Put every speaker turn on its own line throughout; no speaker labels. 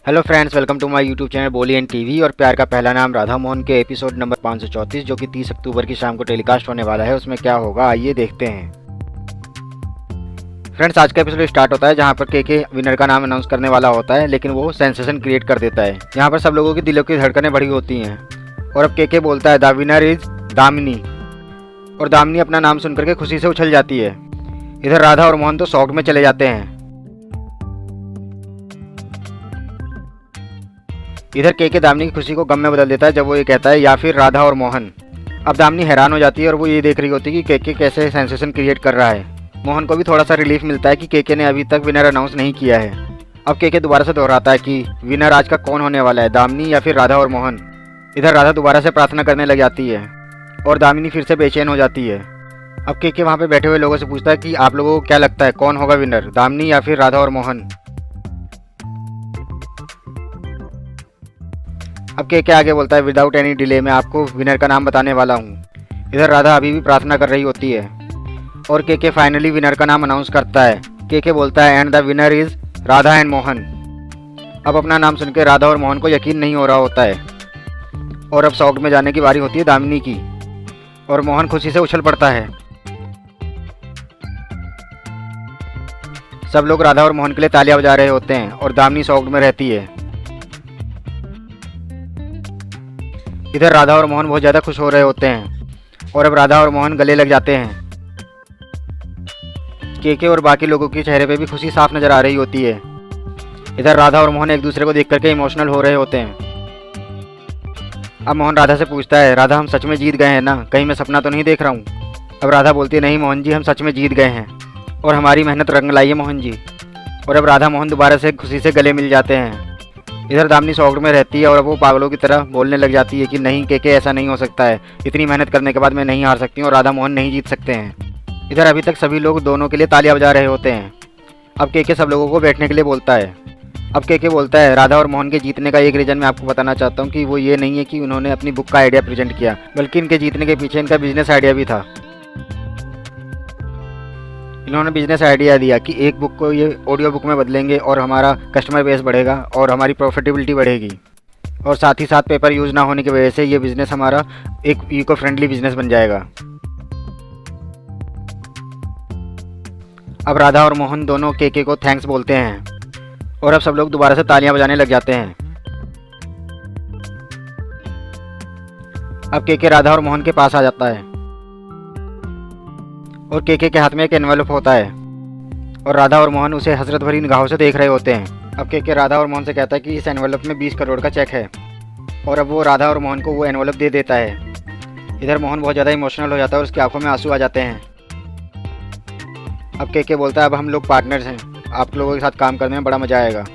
Hello friends, welcome to my YouTube channel Boli and TV. और प्यार का पहला नाम राधा मोहन के एपिसोड नंबर 534 जो कि 30 अक्टूबर की शाम को टेलीकास्ट होने वाला है, उसमें क्या होगा आइए देखते हैं। फ्रेंड्स, आज का एपिसोड स्टार्ट होता है जहां पर के विनर का नाम अनाउंस करने वाला होता है, लेकिन वो सेंसेशन क्रिएट कर देता है। यहाँ पर सब लोगों की दिलों की धड़कनें बढ़ी होती हैं और अब के बोलता है द विनर इज दामिनी, और दामिनी अपना नाम सुनकर के खुशी से उछल जाती है। इधर राधा और मोहन तो शॉक में चले जाते हैं। इधर के दामिनी की खुशी को गम में बदल देता है जब वो ये कहता है या फिर राधा और मोहन। अब दामिनी हैरान हो जाती है और वो ये देख रही होती है कि के कैसे सेंसेशन क्रिएट कर रहा है। मोहन को भी थोड़ा सा रिलीफ मिलता है कि के ने अभी तक विनर अनाउंस नहीं किया है। अब के दोबारा से दोहराता है कि विनर आज का कौन होने वाला है, दामिनी या फिर राधा और मोहन। इधर राधा दोबारा से प्रार्थना करने लग जाती है और दामिनी फिर से बेचैन हो जाती है। अब के वहाँ पे बैठे हुए लोगों से पूछता है कि आप लोगों को क्या लगता है कौन होगा विनर, दामिनी या फिर राधा और मोहन। अब के आगे बोलता है विदाउट एनी डिले मैं आपको विनर का नाम बताने वाला हूँ। इधर राधा अभी भी प्रार्थना कर रही होती है और के फाइनली विनर का नाम अनाउंस करता है। के बोलता है and the winner is Radha and Mohan. अब अपना नाम सुनकर राधा और मोहन को यकीन नहीं हो रहा होता है और अब शॉक में जाने की बारी होती है दामिनी की, और मोहन खुशी से उछल पड़ता है। सब लोग राधा और मोहन के लिए तालियां बजा रहे होते हैं और दामिनी शॉक में रहती है। इधर राधा और मोहन बहुत ज़्यादा खुश हो रहे होते हैं और अब राधा और मोहन गले लग जाते हैं। के और बाकी लोगों के चेहरे पे भी खुशी साफ नजर आ रही होती है। इधर राधा और मोहन एक दूसरे को देख करके इमोशनल हो रहे होते हैं। अब मोहन राधा से पूछता है राधा हम सच में जीत गए हैं ना, कहीं मैं सपना तो नहीं देख रहा हूँ। अब राधा बोलती है नहीं मोहन जी, हम सच में जीत गए हैं और हमारी मेहनत रंग लाई है मोहन जी। और अब राधा मोहन दोबारा से खुशी से गले मिल जाते हैं। इधर दामिनी शॉक्ड में रहती है और अब वो पागलों की तरह बोलने लग जाती है कि नहीं के ऐसा नहीं हो सकता है, इतनी मेहनत करने के बाद मैं नहीं हार सकती हूँ और राधा मोहन नहीं जीत सकते हैं। इधर अभी तक सभी लोग दोनों के लिए तालियां बजा रहे होते हैं। अब के सब लोगों को बैठने के लिए बोलता है। अब के बोलता है राधा और मोहन के जीतने का एक रीज़न मैं आपको बताना चाहता हूँ कि वो ये नहीं है कि उन्होंने अपनी बुक का आइडिया प्रेजेंट किया, बल्कि इनके जीतने के पीछे इनका बिजनेस आइडिया भी था। इन्होंने बिजनेस आइडिया दिया कि एक बुक को ये ऑडियो बुक में बदलेंगे और हमारा कस्टमर बेस बढ़ेगा और हमारी प्रॉफिटेबिलिटी बढ़ेगी, और साथ ही साथ पेपर यूज़ ना होने की वजह से ये बिज़नेस हमारा एक इको फ्रेंडली बिजनेस बन जाएगा। अब राधा और मोहन दोनों के को थैंक्स बोलते हैं और अब सब लोग दोबारा से तालियां बजाने लग जाते हैं। अब के राधा और मोहन के पास आ जाता है और के हाथ में एक एनवेलप होता है और राधा और मोहन उसे हसरत भरी निगाहों से देख रहे होते हैं। अब के राधा और मोहन से कहता है कि इस एनवेलप में 20 करोड़ का चेक है, और अब वो राधा और मोहन को वो एनवेलप दे देता है। इधर मोहन बहुत ज़्यादा इमोशनल हो जाता है और उसकी आंखों में आंसू आ जाते हैं। अब के बोलता है अब हम लोग पार्टनर्स हैं, आप लोगों के साथ काम करने में बड़ा मज़ा आएगा।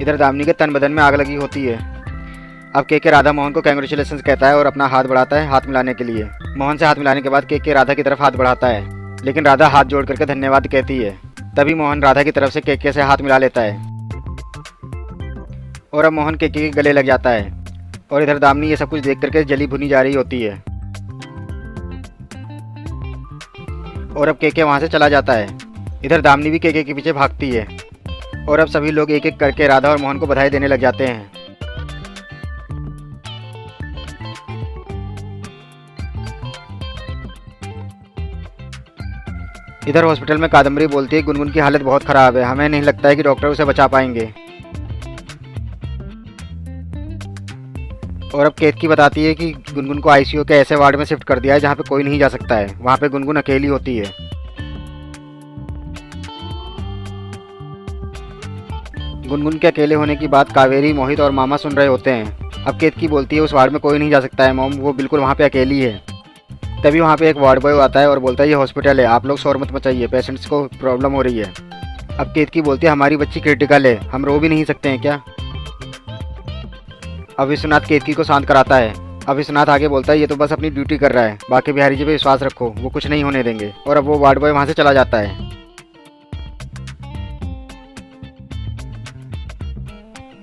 इधर दामिनी के तन बदन में आग लगी होती है। अब के राधा मोहन को कैंग्रेचुलेशंस कहता है और अपना हाथ बढ़ाता है हाथ मिलाने के लिए। मोहन से हाथ मिलाने के बाद के राधा की तरफ हाथ बढ़ाता है, लेकिन राधा हाथ जोड़ करके धन्यवाद कहती है। तभी मोहन राधा की तरफ से के से हाथ मिला लेता है और अब मोहन के गले लग जाता है। और इधर दामिनी ये सब कुछ देख करके जली भुनी जा रही होती है और अब के वहाँ से चला जाता है। इधर दामिनी भी के पीछे भागती है और अब सभी लोग एक एक करके राधा और मोहन को बधाई देने लग जाते हैं। इधर हॉस्पिटल में कादम्बरी बोलती है गुनगुन की हालत बहुत ख़राब है, हमें नहीं लगता है कि डॉक्टर उसे बचा पाएंगे। और अब केतकी बताती है कि गुनगुन को आईसीयू के ऐसे वार्ड में शिफ्ट कर दिया है जहाँ पे कोई नहीं जा सकता है, वहाँ पे गुनगुन अकेली होती है। गुनगुन के अकेले होने की बात कावेरी, मोहित और मामा सुन रहे होते हैं। अब केतकी बोलती है उस वार्ड में कोई नहीं जा सकता है मॉम, वो बिल्कुल वहाँ पे अकेली है। तभी वहाँ पे एक वार्ड बॉय आता है और बोलता है ये हॉस्पिटल है, आप लोग शोर मत मचाइए, पेशेंट्स को प्रॉब्लम हो रही है। अब केतकी बोलती है हमारी बच्ची क्रिटिकल है, हम रो भी नहीं सकते हैं क्या। अब विश्वनाथ केतकी को शांत कराता है। अब विश्वनाथ आगे बोलता है ये तो बस अपनी ड्यूटी कर रहा है, बाकी बिहारी जी पे विश्वास रखो, वो कुछ नहीं होने देंगे। और अब वो वार्ड बॉय वहाँ से चला जाता है।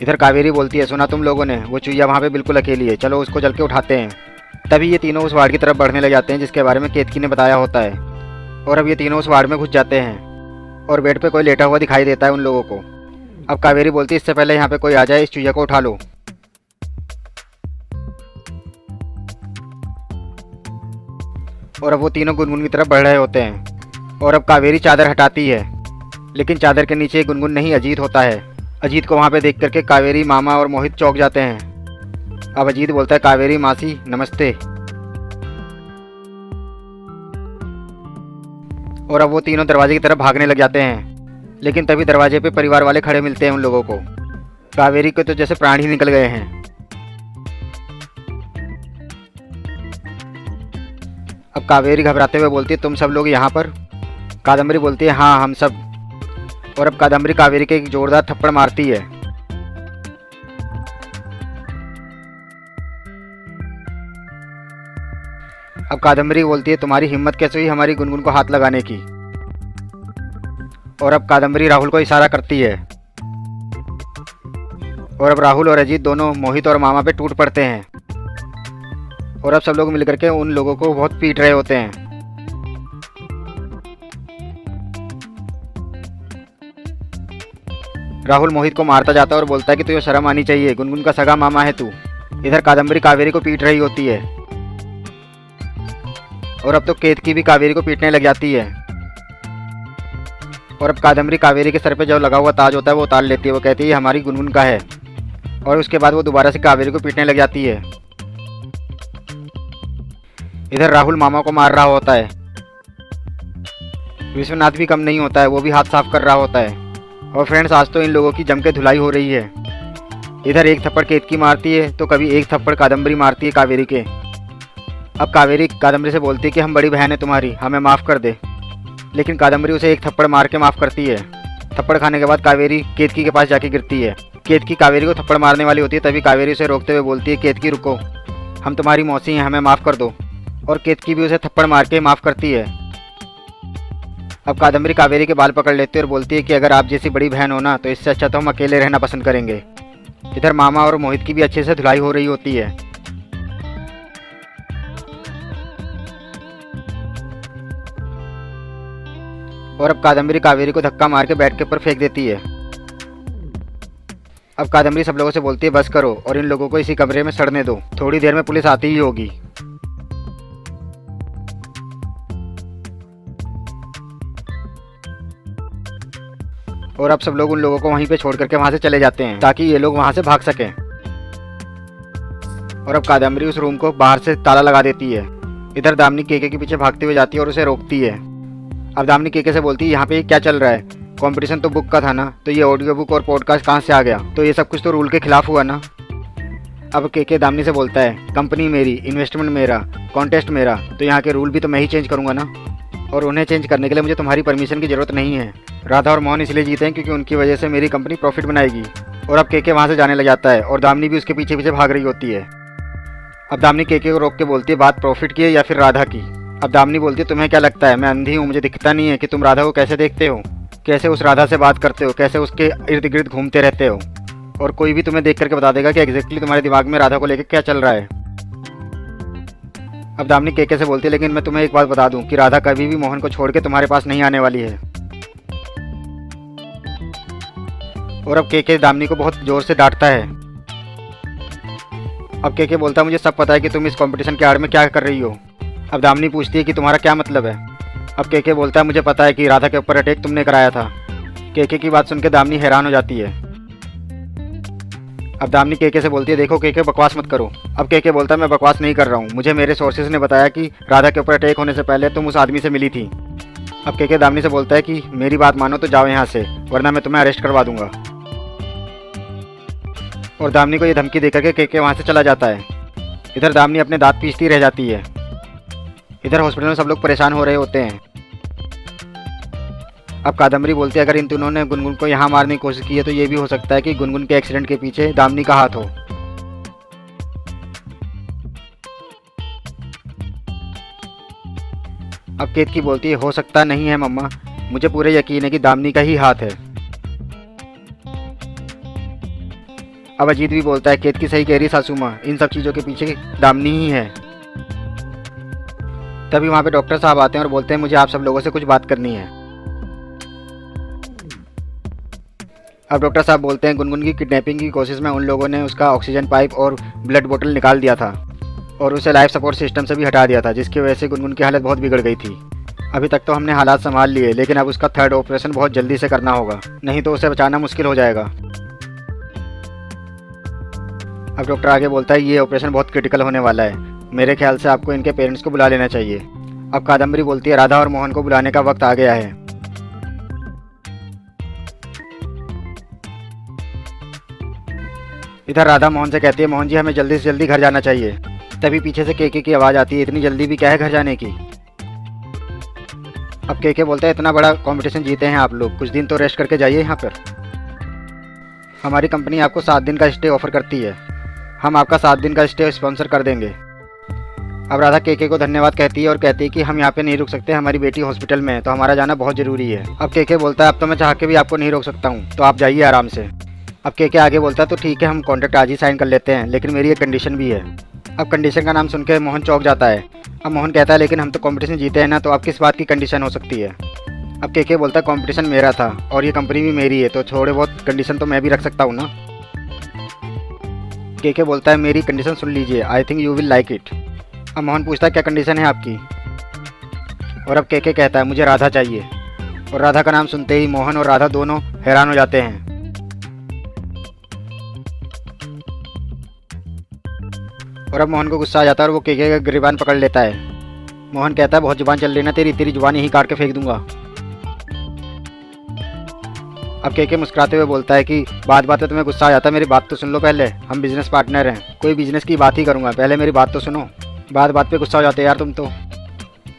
इधर कावेरी बोलती है सुना तुम लोगों ने, वो चुईया वहाँ पे बिल्कुल अकेली है, चलो उसको जल के उठाते हैं। तभी ये तीनों उस वार्ड की तरफ बढ़ने लग जाते हैं जिसके बारे में केतकी ने बताया होता है, और अब ये तीनों उस वार्ड में घुस जाते हैं और बेड पे कोई लेटा हुआ दिखाई देता है उन लोगों को। अब कावेरी बोलती है इससे पहले यहाँ पे कोई आ जाए इस चूहे को उठा लो। और अब वो तीनों गुनगुन की तरफ बढ़ रहे होते हैं और अब कावेरी चादर हटाती है, लेकिन चादर के नीचे गुनगुन नहीं अजीत होता है। अजीत को वहाँ पे देख करके कावेरी, मामा और मोहित चौंक जाते हैं। अब अजीत बोलता है कावेरी मासी नमस्ते। और अब वो तीनों दरवाजे की तरफ भागने लग जाते हैं, लेकिन तभी दरवाजे पे परिवार वाले खड़े मिलते हैं उन लोगों को। कावेरी के तो जैसे प्राण ही निकल गए हैं। अब कावेरी घबराते हुए बोलती है तुम सब लोग यहाँ पर? कादम्बरी बोलती है हाँ हम सब। और अब कादम्बरी कावेरी के एक जोरदार थप्पड़ मारती है। अब कादम्बरी बोलती है तुम्हारी हिम्मत कैसे हुई हमारी गुनगुन को हाथ लगाने की? और अब कादम्बरी राहुल को इशारा करती है और अब राहुल और अजीत दोनों मोहित और मामा पे टूट पड़ते हैं। और अब सब लोग मिलकर के उन लोगों को बहुत पीट रहे होते हैं। राहुल मोहित को मारता जाता है और बोलता है कि तुझे शर्म आनी चाहिए, गुनगुन का सगा मामा है तू। इधर कादम्बरी कावेरी को पीट रही होती है और अब तो केतकी भी कावेरी को पीटने लग जाती है। और अब कादम्बरी कावेरी के सर पे जो लगा हुआ ताज होता है वो उतार लेती है। वो कहती है ये हमारी गुनगुन का है। और उसके बाद वो दोबारा से कावेरी को पीटने लग जाती है। इधर राहुल मामा को मार रहा होता है। विश्वनाथ भी कम नहीं होता है, वो भी हाथ साफ कर रहा होता है। और फ्रेंड्स आज तो इन लोगों की जम के धुलाई हो रही है। इधर एक थप्पड़ केतकी मारती है तो कभी एक थप्पड़ कादम्बरी मारती है कावेरी के। अब कावेरी कादम्बरी से बोलती है कि हम बड़ी बहन है तुम्हारी, हमें माफ़ कर दे। लेकिन कादम्बरी उसे एक थप्पड़ मार के माफ़ करती है। थप्पड़ खाने के बाद कावेरी केतकी के पास जाके गिरती है। केतकी कावेरी को थप्पड़ मारने वाली होती है, तभी कावेरी उसे रोकते हुए बोलती है केतकी रुको, हम तुम्हारी मौसी हैं, हमें माफ़ कर दो। और केतकी भी उसे थप्पड़ मार के माफ़ करती है। अब कादम्बरी कावेरी के बाल पकड़ लेती है और बोलती है कि अगर आप जैसी बड़ी बहन हो ना तो इससे अच्छा तो हम अकेले रहना पसंद करेंगे। इधर मामा और मोहित की भी अच्छे से धुलाई हो रही होती है। और अब कादम्बरी कावेरी को धक्का मार के बेड के ऊपर फेंक देती है। अब कादम्बरी सब लोगों से बोलती है बस करो और इन लोगों को इसी कमरे में सड़ने दो, थोड़ी देर में पुलिस आती ही होगी। और अब सब लोग उन लोगों को वहीं पे छोड़ करके वहां से चले जाते हैं ताकि ये लोग वहां से भाग सकें। और अब कादम्बरी उस रूम को बाहर से ताला लगा देती है। इधर दामिनी केके के पीछे भागती हुई जाती है और उसे रोकती है। अब दामिनी केके से बोलती है यहाँ पे क्या चल रहा है, कंपटीशन तो बुक का था ना, तो ये ऑडियो बुक और पॉडकास्ट कहाँ से आ गया? तो ये सब कुछ तो रूल के खिलाफ हुआ ना। अब केके दामिनी से बोलता है कंपनी मेरी, इन्वेस्टमेंट मेरा, कॉन्टेस्ट मेरा, तो यहाँ के रूल भी तो मैं ही चेंज करूँगा ना। और उन्हें चेंज करने के लिए मुझे तुम्हारी परमिशन की ज़रूरत नहीं है। राधा और मोहन इसलिए जीते हैं क्योंकि उनकी वजह से मेरी कंपनी प्रॉफिट बनाएगी। और अब केके वहाँ से जाने लग जाता है और दामिनी भी उसके पीछे पीछे भाग रही होती है। अब दामिनी केके को रोक के बोलती है बात प्रॉफिट की है या फिर राधा की? अब दामिनी बोलती है तुम्हें क्या लगता है मैं अंधी हूँ, मुझे दिखता नहीं है कि तुम राधा को कैसे देखते हो, कैसे उस राधा से बात करते हो, कैसे उसके इर्द गिर्द घूमते रहते हो, और कोई भी तुम्हें देख करके बता देगा कि एग्जैक्टली तुम्हारे दिमाग में राधा को लेकर क्या चल रहा है। अब दामिनी केके से बोलती है लेकिन मैं तुम्हें एक बात बता दूं कि राधा कभी भी मोहन को छोड़ के तुम्हारे पास नहीं आने वाली है। और अब केके दामिनी को बहुत जोर से डांटता है। अब केके बोलता है मुझे सब पता है कि तुम इस कंपटीशन के आड़ में क्या कर रही हो। अब दामिनी पूछती है कि तुम्हारा क्या मतलब है। अब केके बोलता है मुझे पता है कि राधा के ऊपर अटैक तुमने कराया था। केके की बात सुनकर दामिनी हैरान हो जाती है। अब दामिनी केके से बोलती है देखो केके बकवास मत करो। अब केके बोलता है मैं बकवास नहीं कर रहा हूँ, मुझे मेरे सोर्सेज ने बताया कि राधा के ऊपर अटैक होने से पहले तुम उस आदमी से मिली थी। अब केके दामिनी से बोलता है कि मेरी बात मानो तो जाओ यहाँ से, वरना मैं तुम्हें अरेस्ट करवा दूंगा। और दामिनी को ये धमकी देकर के केके वहाँ से चला जाता है। इधर दामिनी अपने दांत पीसती रह जाती है। इधर हॉस्पिटल में सब लोग परेशान हो रहे होते हैं। अब कादम्बरी बोलती है अगर इन तीनों ने गुनगुन को यहाँ मारने की कोशिश की है तो ये भी हो सकता है कि गुनगुन के एक्सीडेंट के पीछे दामिनी का हाथ हो। अब केतकी बोलती है हो सकता नहीं है मम्मा, मुझे पूरे यकीन है कि दामिनी का ही हाथ है। अब अजीत भी बोलता है केतकी सही कह रही सासू माँ, इन सब चीज़ों के पीछे दामिनी ही है। तभी वहाँ पे डॉक्टर साहब आते हैं और बोलते हैं मुझे आप सब लोगों से कुछ बात करनी है। अब डॉक्टर साहब बोलते हैं गुनगुन की किडनैपिंग की कोशिश में उन लोगों ने उसका ऑक्सीजन पाइप और ब्लड बोतल निकाल दिया था और उसे लाइफ सपोर्ट सिस्टम से भी हटा दिया था, जिसकी वजह से गुनगुन की हालत बहुत बिगड़ गई थी। अभी तक तो हमने हालात संभाल लिए, लेकिन अब उसका थर्ड ऑपरेशन बहुत जल्दी से करना होगा, नहीं तो उसे बचाना मुश्किल हो जाएगा। अब डॉक्टर आगे बोलता है ये ऑपरेशन बहुत क्रिटिकल होने वाला है, मेरे ख्याल से आपको इनके पेरेंट्स को बुला लेना चाहिए। अब कादम्बरी बोलती है राधा और मोहन को बुलाने का वक्त आ गया है। इधर राधा मोहन से कहती है मोहन जी हमें जल्दी से जल्दी घर जाना चाहिए। तभी पीछे से केके की आवाज़ आती है इतनी जल्दी भी क्या है घर जाने की। अब केके बोलता है इतना बड़ा कंपटीशन जीते हैं आप लोग, कुछ दिन तो रेस्ट करके जाइए यहाँ पर। हमारी कंपनी आपको 7 दिन का स्टे ऑफर करती है, हम आपका 7 दिन का स्टे स्पॉन्सर कर देंगे। अब राधा केके को धन्यवाद कहती है और कहती है कि हम यहाँ पे नहीं रुक सकते, हमारी बेटी हॉस्पिटल में है तो हमारा जाना बहुत ज़रूरी है। अब केके बोलता है अब तो मैं चाह के भी आपको नहीं रोक सकता हूँ, तो आप जाइए आराम से। अब केके आगे बोलता है तो ठीक है हम कॉन्ट्रैक्ट आज ही साइन कर लेते हैं, लेकिन मेरी एक कंडीशन भी है। अब कंडीशन का नाम सुन के मोहन चौंक जाता है। अब मोहन कहता है लेकिन हम तो कंपटीशन जीते हैं ना, तो अब किस बात की कंडीशन हो सकती है। अब केके बोलता है कंपटीशन मेरा था और ये कंपनी भी मेरी है, तो थोड़े बहुत कंडीशन तो मैं भी रख सकता हूँ ना। केके बोलता है मेरी कंडीशन सुन लीजिए, I think you will like it. अब मोहन पूछता है क्या कंडीशन है आपकी, और अब केके कहता है मुझे राधा चाहिए। और राधा का नाम सुनते ही मोहन और राधा दोनों हैरान हो जाते हैं। और अब मोहन को गुस्सा आ जाता है और वो केके का गिरबान पकड़ लेता है। मोहन कहता है बहुत जुबान चल रही ना तेरी जुबान यहीं काट के फेंक दूंगा। अब केके मुस्कुराते हुए बोलता है कि बात पे तुम्हें गुस्सा आ जाता है, मेरी बात तो सुन लो पहले, हम बिजनेस पार्टनर हैं, कोई बिजनेस की बात ही करूंगा, पहले मेरी बात तो सुनो। बात पे गुस्सा हो जाते यार तुम तो।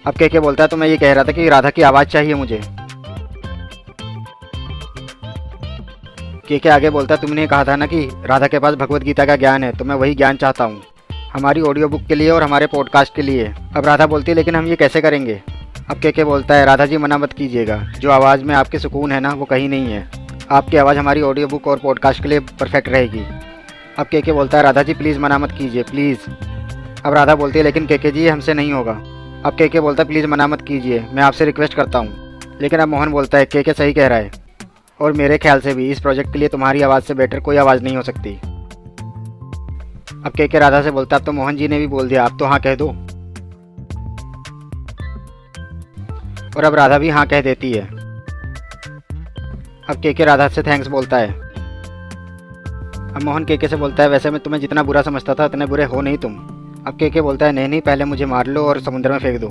अब केके बोलता है तो मैं ये कह रहा था कि राधा की आवाज़ चाहिए मुझे। केके आगे बोलता है तुमने कहा था ना कि राधा के पास भगवत गीता का ज्ञान है, तो मैं वही ज्ञान चाहता हूँ हमारी ऑडियो बुक के लिए और हमारे पॉडकास्ट के लिए। अब राधा बोलती है लेकिन हम ये कैसे करेंगे। अब केके बोलता है राधा जी मना मत कीजिएगा, जो आवाज़ में आपके सुकून है ना वो कहीं नहीं है, आपकी आवाज़ हमारी ऑडियो बुक और पॉडकास्ट के लिए परफेक्ट रहेगी। अब केके बोलता है राधा जी प्लीज़ मना मत कीजिए प्लीज़। अब राधा बोलती है लेकिन केके जी हमसे नहीं होगा। अब केके बोलता है प्लीज़ मना मत कीजिए, मैं आपसे रिक्वेस्ट करता हूँ। लेकिन अब मोहन बोलता है केके सही कह रहा है, और मेरे ख्याल से भी इस प्रोजेक्ट के लिए तुम्हारी आवाज़ से बेटर कोई आवाज़ नहीं हो सकती। अब केके राधा से बोलता है अब तो मोहन जी ने भी बोल दिया, अब तो हाँ कह दो। और अब राधा भी हाँ कह देती है। अब केके राधा से थैंक्स बोलता है। अब मोहन केके से बोलता है वैसे मैं तुम्हें जितना बुरा समझता था उतने बुरे हो नहीं तुम। अब केके बोलता है नहीं पहले मुझे मार लो और समुद्र में फेंक दो।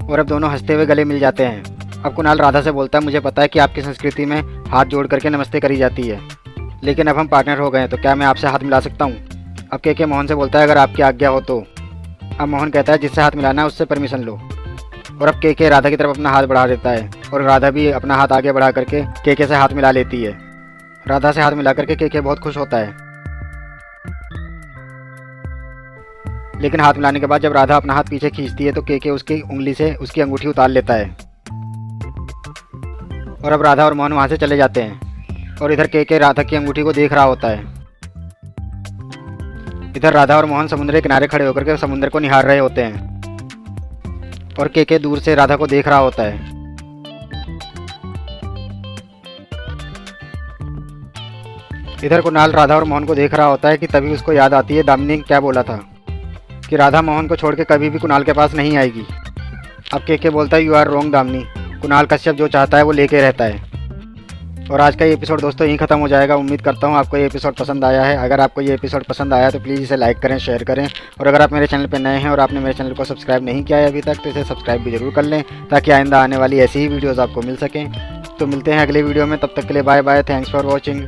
और अब दोनों हंसते हुए गले मिल जाते हैं। अब कुणाल राधा से बोलता है मुझे पता है कि आपकी संस्कृति में हाथ जोड़ करके नमस्ते करी जाती है, लेकिन अब हम पार्टनर हो गए हैं तो क्या मैं आपसे हाथ मिला सकता हूँ। अब केके मोहन से बोलता है अगर आपकी आज्ञा हो तो। अब मोहन कहता है जिससे हाथ मिलाना है उससे परमिशन लो। और अब केके राधा की तरफ अपना हाथ बढ़ा देता है और राधा भी अपना हाथ आगे बढ़ा करके केके से हाथ मिला लेती है। राधा से हाथ मिला करके केके बहुत खुश होता है। लेकिन हाथ मिलाने के बाद जब राधा अपना हाथ पीछे खींचती है तो केके उसकी उंगली से उसकी अंगूठी उतार लेता है। और अब राधा और मोहन वहाँ से चले जाते हैं और इधर केके राधा की अंगूठी को देख रहा होता है। इधर राधा और मोहन समुद्र के किनारे खड़े होकर के समुद्र को निहार रहे होते हैं और केके दूर से राधा को देख रहा होता है। इधर कुणाल राधा और मोहन को देख रहा होता है कि तभी उसको याद आती है दामिनी ने क्या बोला था कि राधा मोहन को छोड़ के कभी भी कुणाल के पास नहीं आएगी। अब केके बोलता है you are wrong Damini, Kunal Kashyap जो चाहता है वो लेके रहता है। और आज का ये एपिसोड दोस्तों यहीं ख़त्म हो जाएगा। उम्मीद करता हूँ आपको ये एपिसोड पसंद आया है। अगर आपको ये एपिसोड पसंद आया तो प्लीज़ इसे लाइक करें, शेयर करें, और अगर आप मेरे चैनल पर नए हैं और आपने मेरे चैनल को सब्सक्राइब नहीं किया है अभी तक तो इसे सब्सक्राइब भी जरूर कर लें, ताकि आइंदा आने वाली ऐसी ही वीडियोज़ आपको मिल सकें। तो मिलते हैं अगले वीडियो में, तब तक के लिए bye bye, thanks for watching.